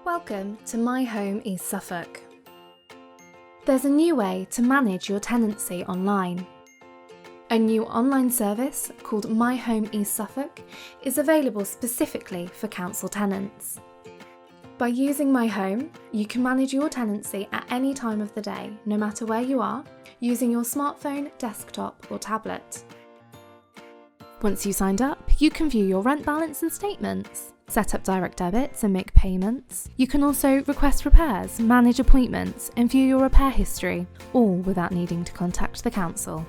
Welcome to My Home East Suffolk. There's a new way to manage your tenancy online. A new online service called My Home East Suffolk is available specifically for council tenants. By using My Home, you can manage your tenancy at any time of the day, no matter where you are, using your smartphone, desktop or tablet. Once you signed up, you can view your rent balance and statements, set up direct debits and make payments. You can also request repairs, manage appointments and view your repair history, all without needing to contact the council.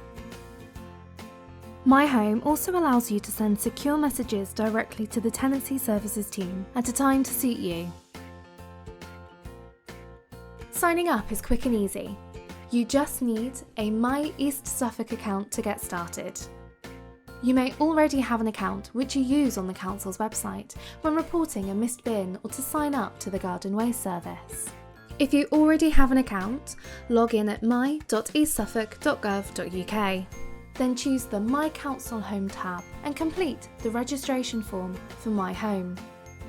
My Home also allows you to send secure messages directly to the tenancy services team at a time to suit you. Signing up is quick and easy. You just need a My East Suffolk account to get started. You may already have an account which you use on the council's website when reporting a missed bin or to sign up to the garden waste service. If you already have an account, log in at my.eastsuffolk.gov.uk. Then choose the My Council Home tab and complete the registration form for My Home.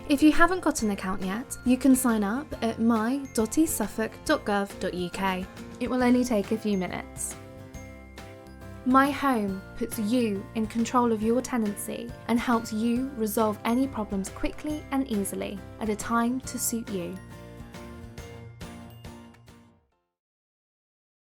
If you haven't got an account yet, you can sign up at my.eastsuffolk.gov.uk. It will only take a few minutes. My Home puts you in control of your tenancy and helps you resolve any problems quickly and easily at a time to suit you.